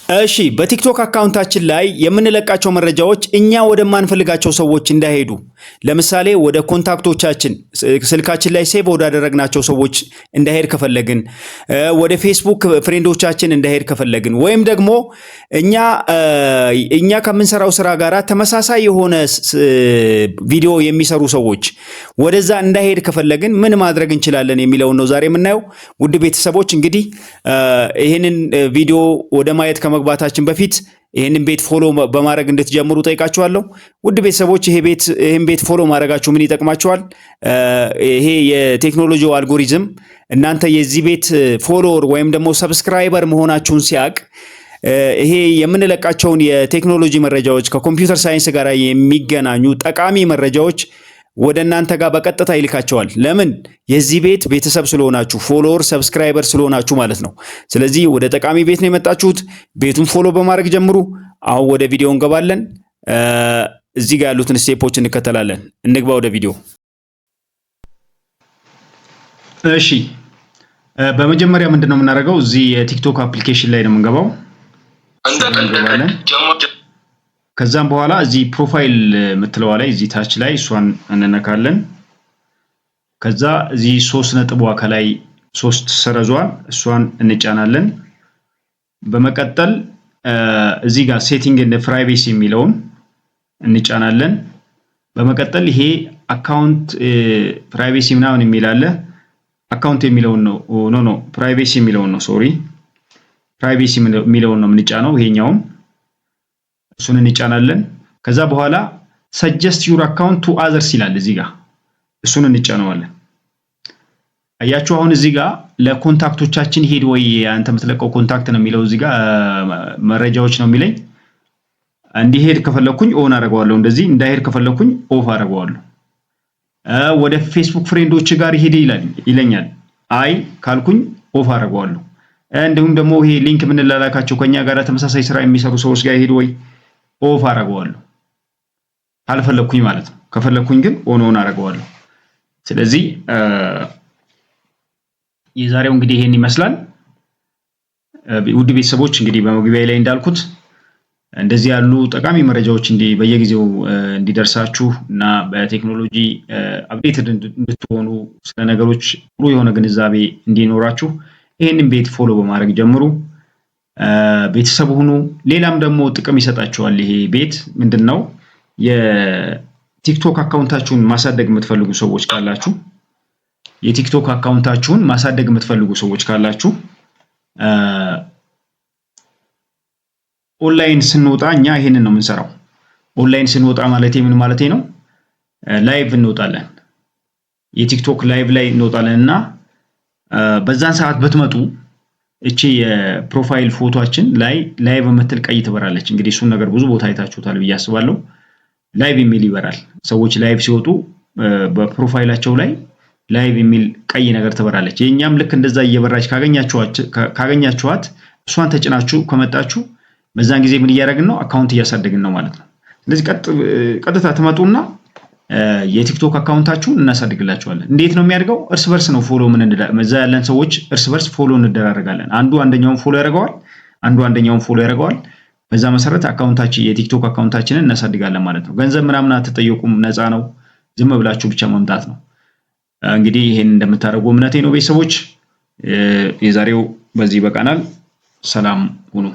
እሺ በቲክቶክ አካውንታችን ላይ የምንለቃቸው መረጃዎች እኛ ወደማንፈልጋቸው ሰዎች እንዳይሄዱ ለምሳሌ ወደ ኮንታክቶቻችን ስልካችን ላይ ሴቭ ወዳደረግናቸው ሰዎች እንዳይሄድ ከፈለግን ወደ ፌስቡክ ፍሬንዶቻችን እንዳይሄድ ከፈለግን ወይም ደግሞ እኛ ከምንሰራው ስራ ጋር ተመሳሳይ የሆነ ቪዲዮ የሚሰሩ ሰዎች ወደዛ እንዳይሄድ ከፈለግን ምን ማድረግ እንችላለን የሚለው ነው ዛሬ የምናየው። ውድ ቤተሰቦች እንግዲህ ይሄንን ቪዲዮ ወደ ማየት ከመግባታችን በፊት ይሄንን ቤት ፎሎ በማድረግ እንድትጀምሩ ጠይቃችኋለሁ። ውድ ቤተሰቦች ይሄን ቤት ፎሎ ማድረጋችሁ ምን ይጠቅማችኋል? ይሄ የቴክኖሎጂው አልጎሪዝም እናንተ የዚህ ቤት ፎሎወር ወይም ደግሞ ሰብስክራይበር መሆናችሁን ሲያቅ ይሄ የምንለቃቸውን የቴክኖሎጂ መረጃዎች ከኮምፒውተር ሳይንስ ጋር የሚገናኙ ጠቃሚ መረጃዎች ወደ እናንተ ጋር በቀጥታ ይልካቸዋል። ለምን? የዚህ ቤት ቤተሰብ ስለሆናችሁ ፎሎወር ሰብስክራይበር ስለሆናችሁ ማለት ነው። ስለዚህ ወደ ጠቃሚ ቤት ነው የመጣችሁት። ቤቱን ፎሎ በማድረግ ጀምሩ። አሁን ወደ ቪዲዮ እንገባለን። እዚህ ጋር ያሉትን ስቴፖች እንከተላለን። እንግባ ወደ ቪዲዮ። እሺ በመጀመሪያ ምንድነው የምናደርገው? እዚህ የቲክቶክ አፕሊኬሽን ላይ ነው የምንገባው። ከዛም በኋላ እዚህ ፕሮፋይል የምትለዋ ላይ እዚህ ታች ላይ እሷን እንነካለን። ከዛ እዚህ 3 ነጥቧ ከላይ 3 ሰረዟን እሷን እንጫናለን። በመቀጠል እዚህ ጋር ሴቲንግ ኤንድ ፕራይቬሲ የሚለውን እንጫናለን። በመቀጠል ይሄ አካውንት ፕራይቬሲ ምናምን የሚል አለ። አካውንት የሚለውን ነው ፕራይቬሲ የሚለውን ነው ፕራይቬሲ የሚለውን ነው የምንጫነው ይሄኛውን እሱን እንጫናለን። ከዛ በኋላ suggest your account to others ይላል እዚህ ጋር እሱን እንጫነዋለን። አያችሁ አሁን እዚህ ጋር ለኮንታክቶቻችን ሄድ ወይ አንተ የምትለቀው ኮንታክት ነው የሚለው እዚህ ጋር መረጃዎች ነው የሚለኝ። እንዲሄድ ከፈለኩኝ ኦን አደርገዋለሁ፣ እንደዚህ እንዳይሄድ ከፈለኩኝ ኦፍ አደርገዋለሁ። ወደ ፌስቡክ ፍሬንዶች ጋር ይሄድ ይለኛል። አይ ካልኩኝ ኦፍ አደርገዋለሁ። እንዲሁም ደግሞ ይሄ ሊንክ የምንላላካቸው ከኛ ጋር ተመሳሳይ ስራ የሚሰሩ ሰዎች ጋር ይሄድ ወይ ኦፍ አደርገዋለሁ ካልፈለኩኝ ማለት ነው። ከፈለኩኝ ግን ኦን አደርገዋለሁ። ስለዚህ የዛሬው እንግዲህ ይሄን ይመስላል። ውድ ቤተሰቦች እንግዲህ በመግቢያ ላይ እንዳልኩት እንደዚህ ያሉ ጠቃሚ መረጃዎች በየጊዜው እንዲደርሳችሁ እና በቴክኖሎጂ አፕዴትድ እንድትሆኑ ስለ ነገሮች ጥሩ የሆነ ግንዛቤ እንዲኖራችሁ ይሄንን ቤት ፎሎ በማድረግ ጀምሩ። ቤተሰብ ሁኑ። ሌላም ደግሞ ጥቅም ይሰጣችኋል። ይሄ ቤት ምንድነው? የቲክቶክ አካውንታችሁን ማሳደግ የምትፈልጉ ሰዎች ካላችሁ ኦንላይን ስንወጣ እኛ ይሄንን ነው የምንሰራው። ኦንላይን ስንወጣ ማለት ምን ማለት ነው? ላይቭ እንወጣለን። የቲክቶክ ላይቭ ላይ እንወጣለንና በዛን ሰዓት በትመጡ እቺ የፕሮፋይል ፎቶአችን ላይ ላይቭ የምትል ቀይ ትበራለች። እንግዲህ እሱን ነገር ብዙ ቦታ አይታችሁታል ብዬ አስባለሁ። ላይቭ የሚል ይበራል። ሰዎች ላይቭ ሲወጡ በፕሮፋይላቸው ላይ ላይቭ የሚል ቀይ ነገር ትበራለች። የኛም ልክ እንደዛ እየበራች ካገኛችኋት እሷን ተጭናችሁ ከመጣችሁ በዛን ጊዜ ምን እያደረግን ነው? አካውንት እያሳደግን ነው ማለት ነው። ስለዚህ ቀጥታ ትመጡና የቲክቶክ አካውንታችሁን እናሳድግላችኋለን። እንዴት ነው የሚያድገው? እርስ በርስ ነው ፎሎ እዛ ያለን ሰዎች እርስ በርስ ፎሎ እንደራረጋለን። አንዱ አንደኛውን ፎሎ ያደርገዋል። በዛ መሰረት የቲክቶክ አካውንታችንን እናሳድጋለን ማለት ነው። ገንዘብ ምናምን አትጠየቁም፣ ነፃ ነው። ዝም ብላችሁ ብቻ መምጣት ነው። እንግዲህ ይሄን እንደምታደርጉ እምነቴ ነው። ቤተሰቦች የዛሬው በዚህ በቃናል። ሰላም ሁኑ።